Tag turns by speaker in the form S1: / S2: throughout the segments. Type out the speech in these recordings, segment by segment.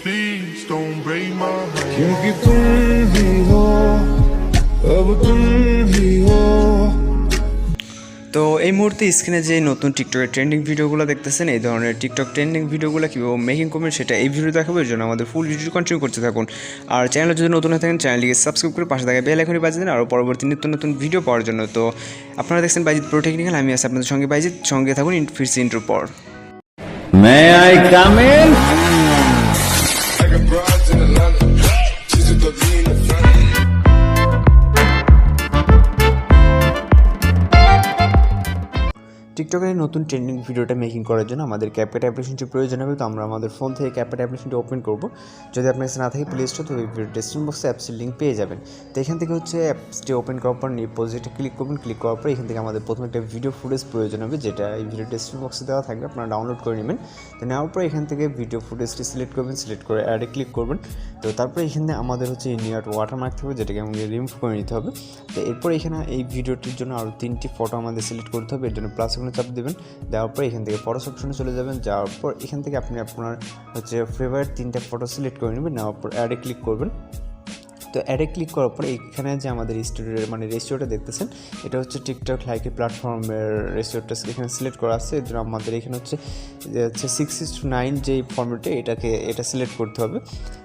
S1: Please don't break my heart.
S2: क्योंकि तुम ही हो, अब तुम ही हो।
S3: তো এই মুহূর্তে স্ক্রিনে যে নতুন টিকটকের ট্রেন্ডিং ভিডিওগুলো দেখতেছেন, এই ধরনের টিকটক ট্রেন্ডিং ভিডিওগুলো কীভাবে মেকিং করবেন সেটা এই ভিডিও দেখাবো। এর জন্য আমাদের ফুল ভিডিও কন্টিনিউ করতে থাকুন। আর চ্যানেলে যদি নতুন হয়ে থাকেন চ্যানেলটিকে সাবস্ক্রাইব করে পাশে থাকা বেল আইকনে বাজিয়ে দিন আরও পরবর্তী নিত্য নতুন ভিডিও পাওয়ার জন্য। তো আপনারা দেখছেন বাইজিৎ প্রো টেকনিক্যাল, আমি আছি আপনাদের সঙ্গে বাইজিৎ। সঙ্গে থাকুন ফিরছি ইন্ট্রোর পর।
S4: May I come in?
S1: I got broads in Atlanta. She's a good in the family.
S3: টিকটকের এই নতুন ট্রেন্ডিং ভিডিওটা মেকিং করার জন্য আমাদের CapCut অ্যাপ্লিকেশনটি প্রয়োজন হবে। তো আমরা আমাদের ফোন থেকে CapCut অ্যাপ্লিকেশনটি ওপেন করব। যদি আপনার কাছে না থাকে প্লে স্টোর, তো এই ভিডিও ডেসক্রিপশন বক্সে অ্যাপসের লিঙ্ক পেয়ে যাবেন। তো এখান থেকে হচ্ছে অ্যাপসটি ওপেন করার পর নিউ প্রজেক্টে ক্লিক করবেন। ক্লিক করার পর এখান থেকে আমাদের প্রথমে একটা ভিডিও ফুটেজ প্রয়োজন হবে, যেটা এই ভিডিও ডেসক্রিপশন বক্সে দেওয়া থাকবে, আপনারা ডাউনলোড করে নেবেন। তো নেওয়ার পর এখান থেকে ভিডিও ফুটেজটি সিলেক্ট করবেন, সিলেক্ট করে অ্যাডে ক্লিক করবেন। তো তারপরে এখানে আমাদের হচ্ছে ইনিয়ার ওয়াটারমার্ক থাকবে, যেটাকে আমাদের রিমুভ করে নিতে হবে। তো এরপর এখানে এই ভিডিওটির জন্য আরও 3টি ফটো আমাদের সিলেক্ট করতে হবে। এর জন্য প্লাস এখানে চাপ দেবেন, দেওয়ার পর এখান থেকে ফটোস অপশনে চলে যাবেন। যাওয়ার পর এখান থেকে আপনি আপনার হচ্ছে ফেভারিট 3টা ফটো সিলেক্ট করে নেবেন। নেওয়ার পর অ্যাডে ক্লিক করবেন। তো অ্যাডে ক্লিক করার পর এখানে যে আমাদের স্টুডিওর রেশিওটা দেখতেছেন, এটা হচ্ছে টিকটক লাইকি প্ল্যাটফর্মের রেশিওটা এখানে সিলেক্ট করা আছে। এর জন্য আমাদের এখানে হচ্ছে 6:9 যেই ফর্মেটে এটা সিলেক্ট করতে হবে।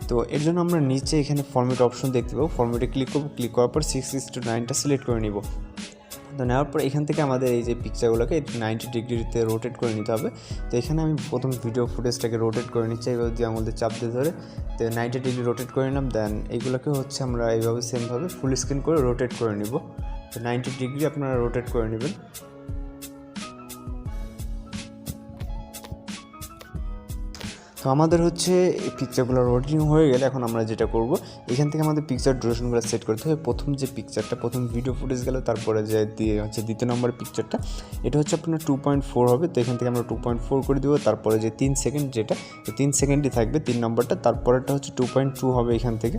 S3: তো এর জন্য আমরা নিচে এখানে ফর্মেট অপশন দেখতে পাবো, ফর্মেটে ক্লিক করবো। ক্লিক করার পর 6:9টা সিলেক্ট করে নিব। তো নেওয়ার পর এখান থেকে আমাদের এই যে পিকচারগুলোকে 90 ডিগ্রিতে রোটেট করে নিতে হবে। তো এখানে আমি প্রথম ভিডিও ফুটেজটাকে রোটেট করে নিচ্ছি, এইভাবে দিয়ে আমাদের চাপ দিয়ে ধরে। তো 90 ডিগ্রি রোটেট করে নিলাম। দেন এইগুলোকে হচ্ছে আমরা এইভাবে সেমভাবে ফুল স্ক্রিন করে রোটেট করে নিব। তো 90 ডিগ্রি আপনারা রোটেট করে নেবেন। তো আমাদের হচ্ছে এই পিকচারগুলো রোটেটিং হয়ে গেলে এখন আমরা যেটা করব, এখান থেকে আমাদের পিকচার ডিউরেশনগুলো সেট করতে হবে। প্রথম যে পিকচারটা, প্রথম ভিডিও ফুটেজ গেল, তারপরে যে হচ্ছে দ্বিতীয় নম্বর পিকচারটা, এটা হচ্ছে আপনার 2.4 হবে। তো এখান থেকে আমরা 2.4 করে দেবো। তারপরে যে 3 সেকেন্ড, যেটা তো 3 সেকেন্ডই থাকবে 3 নম্বরটা। তারপরেটা হচ্ছে 2.2 হবে এখান থেকে,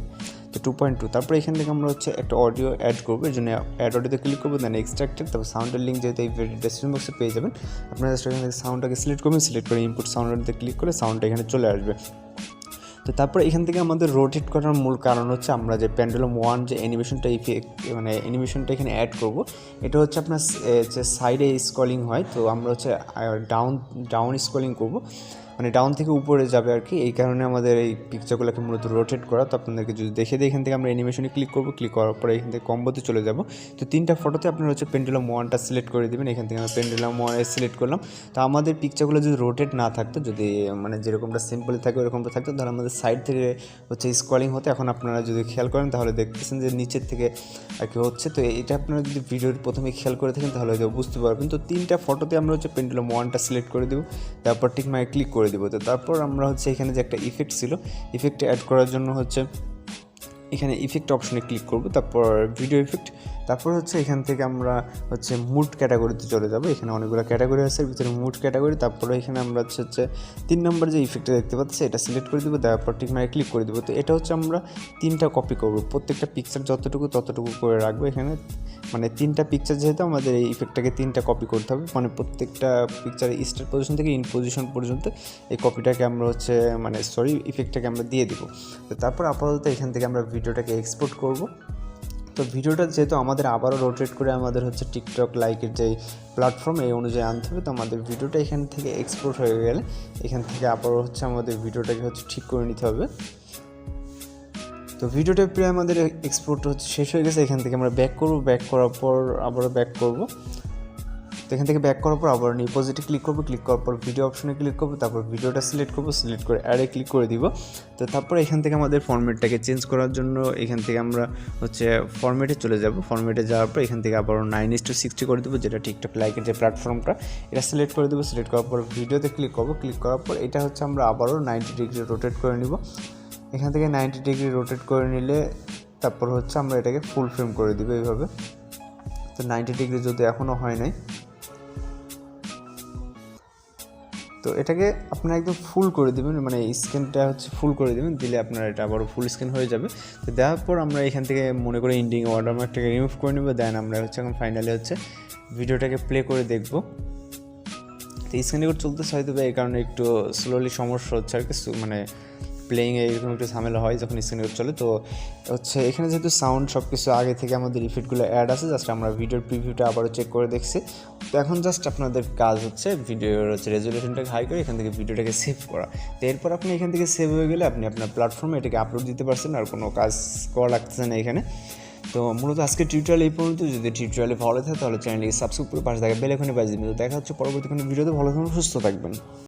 S3: তো 2.2। তারপরে এখান থেকে আমরা হচ্ছে একটা অডিও অ্যাড করবো। এর জন্য অ্যাড অডিওতে ক্লিক করবো, দেন এক্সট্রাক্টেড। তারপর সাউন্ডের লিঙ্ক যেহেতু এই ডেসক্রিপশন বক্সে পেয়ে যাবেন, আপনারা এখান থেকে সাউন্ডটাকে সিলেক্ট করবেন। সিলেক্ট করে ইনপুট সাউন্ডে ক্লিক করে সাউন্ডটা এখানে চলে আসবে। তো তারপর এখান থেকে আমাদের রোটেট করার মূল কারণ হচ্ছে আমরা যে পেন্ডুলাম 1 যে অ্যানিমেশনটা অ্যানিমেশনটা এখানে অ্যাড করব, এটা হচ্ছে আপনার যে সাইডে স্ক্রলিং হয়। তো আমরা হচ্ছে ডাউন স্ক্রলিং করব, ডাউন থেকে উপরে যাবে আর কি। এই কারণে আমাদের এই পিকচারগুলোকে মূলত রোটেট করা। তো আপনাদেরকে যদি দেখে দিই, এখান থেকে আমরা অ্যানিমেশনে ক্লিক করব। ক্লিক করার পরে এখান থেকে কম্বোতে চলে যাব। তো 3টা ফটোতে আপনারা হচ্ছে পেন্ডুলাম 1টা সিলেক্ট করে দেবেন। এখান থেকে আমরা পেন্ডুলাম 1 সিলেক্ট করলাম। তো আমাদের পিকচারগুলো যদি রোটেট না থাকতো, যদি যেরকমটা সিম্পলি থাকে ওরকমটা থাকতো, তাহলে আমাদের সাইড থেকে হচ্ছে স্ক্রলিং হতো। এখন আপনারা যদি খেয়াল করেন তাহলে দেখতেছেন যে নিচের থেকে আর কি হচ্ছে। তো এটা আপনারা যদি ভিডিওর প্রথমে খেয়াল করে থাকেন তাহলে হয়তো বুঝতে পারবেন। তো 3টা ফটোতে আমরা হচ্ছে পেন্ডুলাম 1টা সিলেক্ট করে দেবো, তারপর ঠিক ক্লিক করে দেবো। তো তারপর আমরা হচ্ছে এখানে যে একটা ইফেক্ট ছিল, ইফেক্ট অ্যাড করার জন্য হচ্ছে এখানে ইফেক্ট অপশনে ক্লিক করব, তারপর ভিডিও ইফেক্ট। তারপর হচ্ছে এখান থেকে আমরা হচ্ছে মুড ক্যাটাগরিতে চলে যাব। এখানে অনেকগুলো ক্যাটাগরি আছে, ভিতরে মুড ক্যাটাগরি। তারপরে এখানে আমরা হচ্ছে 3 নম্বর যে ইফেক্টটা দেখতে পাচ্ছি, এটা সিলেক্ট করে দেবো, তারপর ঠিক ক্লিক করে দেবো। তো এটা হচ্ছে আমরা 3টা কপি করব, প্রত্যেকটা পিকচার যতটুকু ততটুকু করে রাখবো। এখানে 3টা পিকচার যেহেতু আমাদের এই ইফেক্টটাকে 3টা কপি করতে হবে, প্রত্যেকটা পিকচারের স্টার্ট পজিশন থেকে ইন পজিশন পর্যন্ত এই কপিটাকে আমরা হচ্ছে ইফেক্টটাকে আমরা দিয়ে দেবো। তো তারপর আপাতত এখান থেকে আমরা ভিডিওটাকে এক্সপোর্ট করব। তো ভিডিওটা যেহেতু আমাদের আবারও রোটেট করে আমাদের হচ্ছে টিকটক লাইকের যে প্ল্যাটফর্ম এই অনুযায়ী আনতে হবে। তো আমাদের ভিডিওটা এখান থেকে এক্সপোর্ট হয়ে গেলে এখান থেকে আবারও হচ্ছে আমাদের ভিডিওটাকে হচ্ছে ঠিক করে নিতে হবে। তো ভিডিওটা প্রায় আমাদের এক্সপোর্ট হচ্ছে শেষ হয়ে গেছে। এখান থেকে আমরা ব্যাক করব, ব্যাক করার পর আবারও ব্যাক করব। তো এখান থেকে ব্যাক করার পর আবার নিউ প্রজেক্টে ক্লিক করবো। ক্লিক করার পর ভিডিও অপশনে ক্লিক করবো, তারপর ভিডিওটা সিলেক্ট করবো, সিলেক্ট করে অ্যাডে ক্লিক করে দিব। তো তারপর এখান থেকে আমাদের ফরম্যাটটাকে চেঞ্জ করার জন্য এখান থেকে আমরা হচ্ছে ফরম্যাটে চলে যাব। ফরম্যাটে যাওয়ার পর এখান থেকে আবার 9:60 করে দেবো, যেটা টিকটক লাইকের যে প্ল্যাটফর্মটা, এটা সিলেক্ট করে দেবো। সিলেক্ট করার পর ভিডিওতে ক্লিক করবো। ক্লিক করার পর এটা হচ্ছে আমরা আবারও 90 ডিগ্রি রোটেট করে নিব। এখান থেকে 90 ডিগ্রি রোটেট করে নিলে তারপর হচ্ছে আমরা এটাকে ফুল ফ্রেম করে দিব এইভাবে। তো 90 ডিগ্রি যদি এখনও হয় নাই, তো এটাকে আপনারা একদম ফুল করে দেবেন, স্ক্রিনটা হচ্ছে ফুল করে দেবেন, দিলে আপনার এটা আবারও ফুল স্ক্রিন হয়ে যাবে। তো দেওয়ার পর আমরা এখান থেকে মনে করে ইন্ডিং ওয়াটারমার্কটাকে রিমুভ করে নেব। দেন আমরা হচ্ছে এখন ফাইনালি হচ্ছে ভিডিওটাকে প্লে করে দেখব। তো স্ক্রিন রেকর্ড চলতেছে হয়তো এই কারণে একটু স্লোলি সমস্যা হচ্ছে আর কি, প্লেইং এরকম একটু ঝামেলা হয় যখন স্ক্রিন রেকর্ড চলে। তো হচ্ছে এখানে যেহেতু সাউন্ড সব কিছু আগে থেকে আমাদের ইফেক্টগুলো অ্যাড আছে, জাস্ট আমরা ভিডিওর প্রিভিউটা আবারও চেক করে দেখছি। তো এখন জাস্ট আপনাদের কাজ হচ্ছে ভিডিওর হচ্ছে রেজুলেশনটাকে হাই করে এখান থেকে ভিডিওটাকে সেভ করা। তো এরপর আপনি এখান থেকে সেভ হয়ে গেলে আপনি আপনার প্ল্যাটফর্মে এটাকে আপলোড দিতে পারছেন, আর কোনো কাজ করা লাগতেছে না এখানে। তো মূলত আজকে টিউটোরিয়াল এই পর্যন্ত। যদি টিউটোরিয়ালে ভালো থাকে তাহলে চ্যানেলটিকে সাবস্ক্রাইব করে পাশে থাকা বেল আইকনে বাজিয়ে দিন। তো দেখা হচ্ছে পরবর্তী কোনো ভিডিওতে। ভালো থাকুন, সুস্থ থাকবেন।